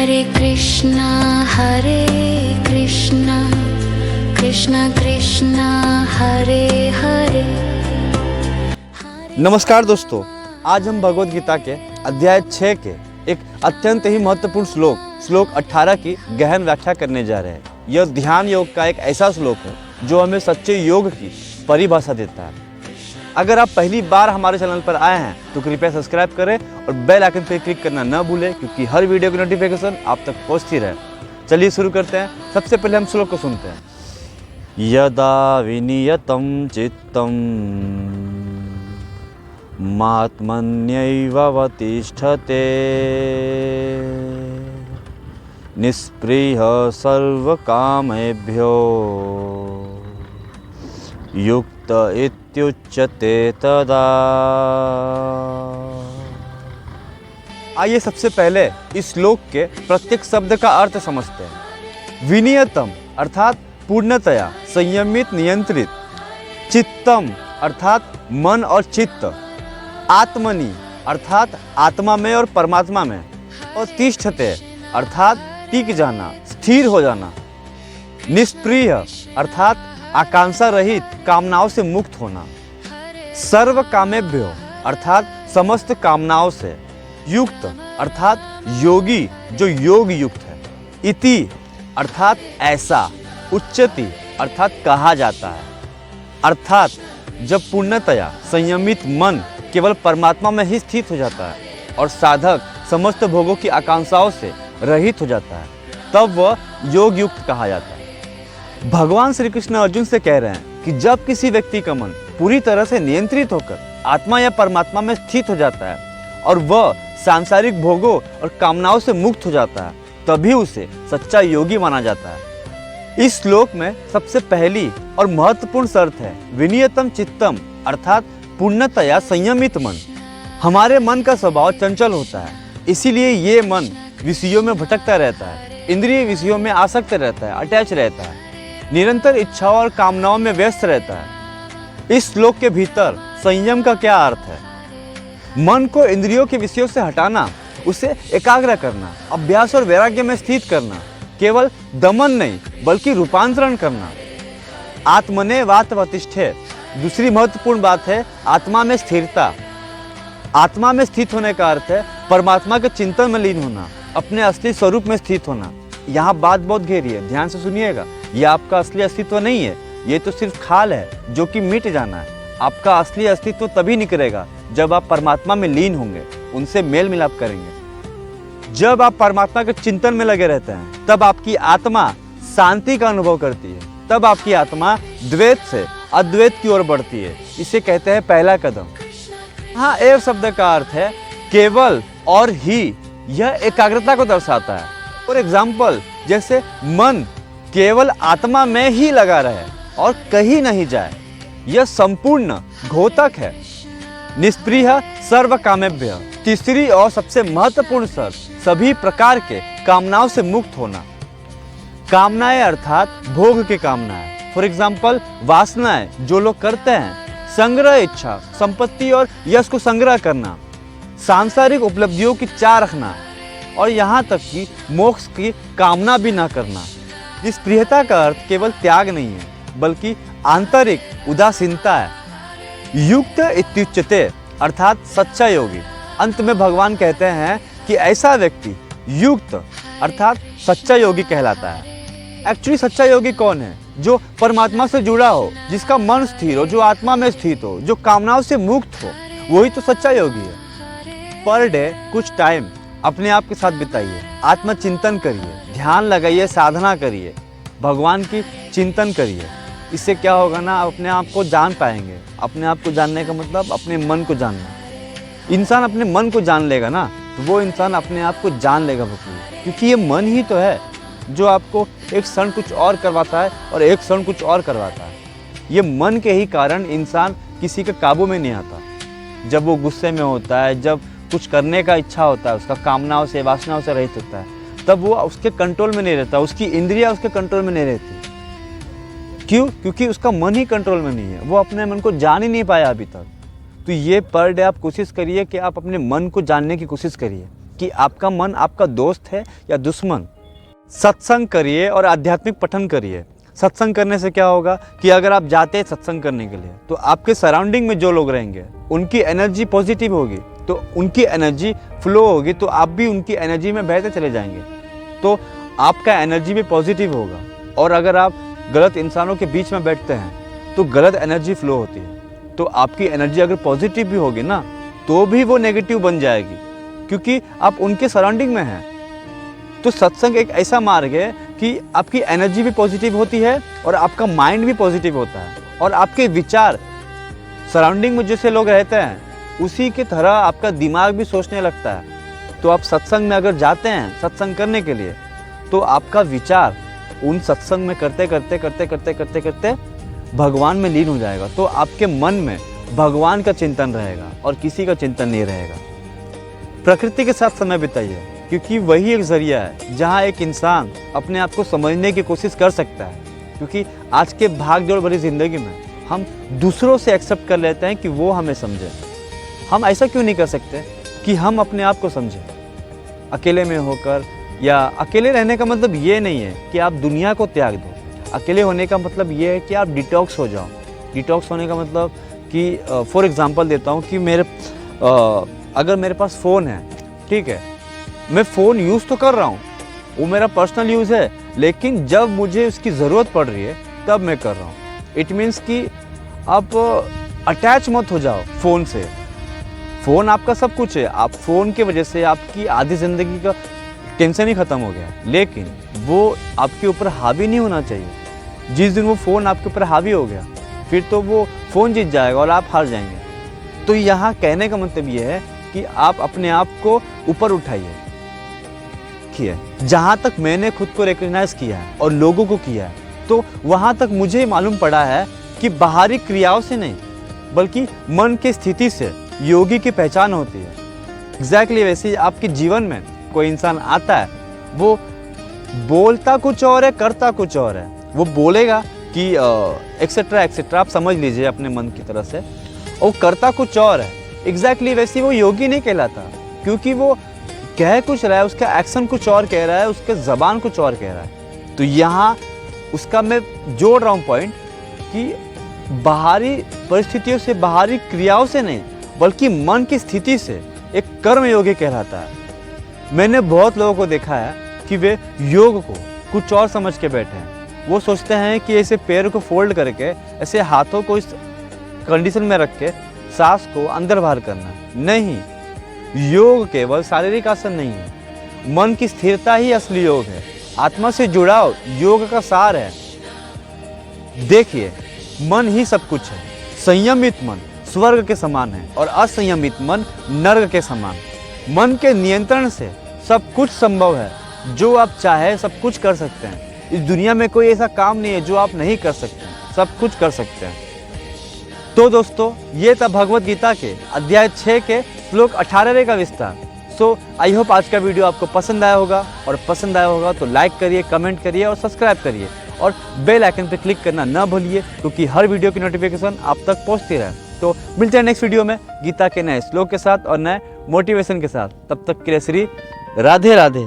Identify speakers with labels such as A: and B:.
A: हरे कृष्णा कृष्णा कृष्णा हरे हरे।
B: नमस्कार दोस्तों, आज हम भगवद गीता के अध्याय 6 के एक अत्यंत ही महत्वपूर्ण श्लोक 18 की गहन व्याख्या करने जा रहे हैं। यह ध्यान योग का एक ऐसा श्लोक है जो हमें सच्चे योग की परिभाषा देता है। अगर आप पहली बार हमारे चैनल पर आए हैं तो कृपया सब्सक्राइब करें और बेल आइकन पर क्लिक करना न भूलें, क्योंकि हर वीडियो की नोटिफिकेशन आप तक पहुंचती रहे। चलिए शुरू करते हैं। सबसे पहले हम श्लोक को सुनते हैं। यदा विनियतं चित्तं महात्मन्यैवावतिष्ठते निस्पृह सर्वकामेभ्यो युक्त इत्युच्यते तदा। आइए सबसे पहले इस श्लोक के प्रत्येक शब्द का अर्थ समझते हैं। विनियतम अर्थात पूर्णतया संयमित नियंत्रित, चित्तम अर्थात मन और चित्त, आत्मनि अर्थात आत्मा में और परमात्मा में, और तिष्ठते अर्थात टिक जाना, स्थिर हो जाना, निष्प्रिय अर्थात आकांक्षा रहित, कामनाओं से मुक्त होना, सर्व कामेभ्यो अर्थात समस्त कामनाओं से, युक्त अर्थात योगी जो योग युक्त है, इति अर्थात ऐसा, उच्चति अर्थात कहा जाता है। अर्थात जब पूर्णतया संयमित मन केवल परमात्मा में ही स्थित हो जाता है और साधक समस्त भोगों की आकांक्षाओं से रहित हो जाता है, तब वह योग युक्त कहा जाता है। भगवान श्री कृष्ण अर्जुन से कह रहे हैं कि जब किसी व्यक्ति का मन पूरी तरह से नियंत्रित होकर आत्मा या परमात्मा में स्थित हो जाता है और वह सांसारिक भोगों और कामनाओं से मुक्त हो जाता है, तभी उसे सच्चा योगी माना जाता है। इस श्लोक में सबसे पहली और महत्वपूर्ण शर्त है विनियतम चित्तम अर्थात पूर्णतया संयमित मन। हमारे मन का स्वभाव चंचल होता है, इसीलिए ये मन विषयों में भटकता रहता है, इंद्रिय विषयों में आसक्त रहता है, अटैच रहता है, निरंतर इच्छाओं और कामनाओं में व्यस्त रहता है। इस श्लोक के भीतर संयम का क्या अर्थ है? मन को इंद्रियों के विषयों से हटाना, उसे एकाग्र करना, अभ्यास और वैराग्य में स्थित करना, केवल दमन नहीं बल्कि रूपांतरण करना। आत्मने वातवतिष्ठे, दूसरी महत्वपूर्ण बात है आत्मा में स्थिरता। आत्मा में स्थित होने का अर्थ है परमात्मा के चिंतन में लीन होना, अपने असली स्वरूप में स्थित होना। यहाँ बात बहुत गहरी है, ध्यान से सुनिएगा। यह आपका असली अस्तित्व नहीं है, ये तो सिर्फ खाल है जो कि मिट जाना है। आपका असली अस्तित्व तभी निकलेगा जब आप परमात्मा में लीन होंगे, उनसे मेल मिलाप करेंगे। जब आप परमात्मा के चिंतन में लगे रहते हैं तब आपकी आत्मा शांति का अनुभव करती है, तब आपकी आत्मा द्वैत से अद्वैत की ओर बढ़ती है। इसे कहते हैं पहला कदम। हाँ, एव शब्द का अर्थ है केवल और ही, यह एकाग्रता को दर्शाता है। फॉर एग्जाम्पल, जैसे मन केवल आत्मा में ही लगा रहे और कहीं नहीं जाए, यह संपूर्ण घोतक है। निष्प्रिय सर्व कामेभ्य, तीसरी और सबसे महत्वपूर्ण शर्त सभी प्रकार के कामनाओं से मुक्त होना। कामनाएं अर्थात भोग की कामनाएं, फॉर एग्जाम्पल वासनाएं जो लोग करते हैं, संग्रह इच्छा, संपत्ति और यश को संग्रह करना, सांसारिक उपलब्धियों की चाह रखना, और यहाँ तक कि मोक्ष की कामना भी ना करना। निष्प्रियता का अर्थ केवल त्याग नहीं है बल्कि आंतरिक उदासीनता है। युक्त इत्युच्यते अर्थात सच्चा योगी। अंत में भगवान कहते हैं कि ऐसा व्यक्ति युक्त अर्थात सच्चा योगी कहलाता है। एक्चुअली सच्चा योगी कौन है? जो परमात्मा से जुड़ा हो, जिसका मन स्थिर हो, जो आत्मा में स्थित हो, जो कामनाओं से मुक्त हो, वही तो सच्चा योगी है। पर डे कुछ टाइम अपने आप के साथ बिताइए, आत्मचिंतन करिए, ध्यान लगाइए, साधना करिए, भगवान की चिंतन करिए। इससे क्या होगा ना, आप अपने आप को जान पाएंगे। अपने आप को जानने का मतलब अपने मन को जानना। इंसान अपने मन को जान लेगा ना, तो वो इंसान अपने आप को जान लेगा बखूबी, क्योंकि ये मन ही तो है जो आपको एक क्षण कुछ और करवाता है और एक क्षण कुछ और करवाता है। ये मन के ही कारण इंसान किसी के काबू में नहीं आता। जब वो गुस्से में होता है, जब कुछ करने का इच्छा होता है, उसका कामनाओं से वासनाओं से रहित होता है, तब वो उसके कंट्रोल में नहीं रहता, उसकी इंद्रियां उसके कंट्रोल में नहीं रहती। क्यों? क्योंकि उसका मन ही कंट्रोल में नहीं है, वो अपने मन को जान ही नहीं पाया अभी तक। तो ये पर डे आप कोशिश करिए कि आप अपने मन को जानने की कोशिश करिए। कि आपका मन आपका दोस्त है या दुश्मन। सत्संग करिए और आध्यात्मिक पठन करिए। सत्संग करने से क्या होगा कि अगर आप जाते हैं सत्संग करने के लिए तो आपके सराउंडिंग में जो लोग रहेंगे उनकी एनर्जी पॉजिटिव होगी, तो उनकी एनर्जी फ्लो होगी, तो आप भी उनकी एनर्जी में बहते चले जाएंगे, तो आपका एनर्जी भी पॉजिटिव होगा। और अगर आप गलत इंसानों के बीच में बैठते हैं तो गलत एनर्जी फ्लो होती है, तो आपकी एनर्जी अगर पॉजिटिव भी होगी ना तो भी वो नेगेटिव बन जाएगी, क्योंकि आप उनके सराउंडिंग में हैं। तो सत्संग एक ऐसा मार्ग है कि आपकी एनर्जी भी पॉजिटिव होती है और आपका माइंड भी पॉजिटिव होता है, और आपके विचार सराउंडिंग में जैसे लोग रहते हैं उसी की तरह आपका दिमाग भी सोचने लगता है। तो आप सत्संग में अगर जाते हैं सत्संग करने के लिए तो आपका विचार उन सत्संग में करते करते करते करते करते करते भगवान में लीन हो जाएगा, तो आपके मन में भगवान का चिंतन रहेगा और किसी का चिंतन नहीं रहेगा। प्रकृति के साथ समय बिताइए, क्योंकि वही एक जरिया है जहाँ एक इंसान अपने आप को समझने की कोशिश कर सकता है। क्योंकि आज के भाग दौड़ भरी ज़िंदगी में हम दूसरों से एक्सेप्ट कर लेते हैं कि वो हमें समझे। हम ऐसा क्यों नहीं कर सकते कि हम अपने आप को समझें अकेले में होकर? या अकेले रहने का मतलब ये नहीं है कि आप दुनिया को त्याग दो। अकेले होने का मतलब ये है कि आप डिटॉक्स हो जाओ। डिटॉक्स होने का मतलब कि फॉर एग्जांपल देता हूँ कि अगर मेरे पास फ़ोन है, ठीक है, मैं फ़ोन यूज़ तो कर रहा हूँ, वो मेरा पर्सनल यूज़ है, लेकिन जब मुझे उसकी ज़रूरत पड़ रही है तब मैं कर रहा हूँ। इट मीन्स कि आप अटैच मत हो जाओ फ़ोन से। फ़ोन आपका सब कुछ है, आप फ़ोन की वजह से आपकी आधी ज़िंदगी का टेंशन ही ख़त्म हो गया, लेकिन वो आपके ऊपर हावी नहीं होना चाहिए। जिस दिन वो फ़ोन आपके ऊपर हावी हो गया फिर तो वो फ़ोन जीत जाएगा और आप हार जाएंगे। तो यहाँ कहने का मतलब ये है कि आप अपने आप को ऊपर उठाइए। जहाँ तक मैंने खुद को रिकग्नाइज किया है और लोगों को किया है, तो वहाँ तक मुझे मालूम पड़ा है कि बाहरी क्रियाओं से नहीं बल्कि मन की स्थिति से योगी की पहचान होती है। एग्जैक्टली वैसे ही आपके जीवन में कोई इंसान आता है, वो बोलता कुछ और है, करता कुछ और है। वो बोलेगा कि एक्सेट्रा एक्सेट्रा, आप समझ लीजिए अपने मन की तरह से, और करता कुछ और है। एग्जैक्टली वैसे वो योगी नहीं कहलाता, क्योंकि वो कह कुछ रहा है, उसका एक्शन कुछ और कह रहा है, उसके ज़बान कुछ और कह रहा है। तो यहाँ उसका मैं जोड़ रहा हूँ पॉइंट कि बाहरी परिस्थितियों से, बाहरी क्रियाओं से नहीं बल्कि मन की स्थिति से एक कर्म योगी कहलाता है। मैंने बहुत लोगों को देखा है कि वे योग को कुछ और समझ के बैठे हैं। वो सोचते हैं कि ऐसे पैर को फोल्ड करके, ऐसे हाथों को इस कंडीशन में रख के सांस को अंदर बाहर करना। नहीं, योग केवल शारीरिक आसन नहीं है, मन की स्थिरता ही असली योग है। आत्मा से जुड़ाव योग का सार है। देखिए, मन ही सब कुछ है। संयमित मन स्वर्ग के समान है और असंयमित मन नर्क के समान। मन के नियंत्रण से सब कुछ संभव है। जो आप चाहे सब कुछ कर सकते हैं। इस दुनिया में कोई ऐसा काम नहीं है जो आप नहीं कर सकते, सब कुछ कर सकते हैं। तो दोस्तों, ये था भगवत गीता के अध्याय 6 के श्लोक 18 का विस्तार। सो आई होप आज का वीडियो आपको पसंद आया होगा, और पसंद आया होगा तो लाइक करिए, कमेंट करिए और सब्सक्राइब करिए, और बेल आइकन पर क्लिक करना ना भूलिए, क्योंकि हर वीडियो की नोटिफिकेशन आप तक पहुंचती रहे। तो मिलते हैं नेक्स्ट वीडियो में गीता के नए श्लोक के साथ और नए मोटिवेशन के साथ। तब तक के लिए श्री राधे राधे।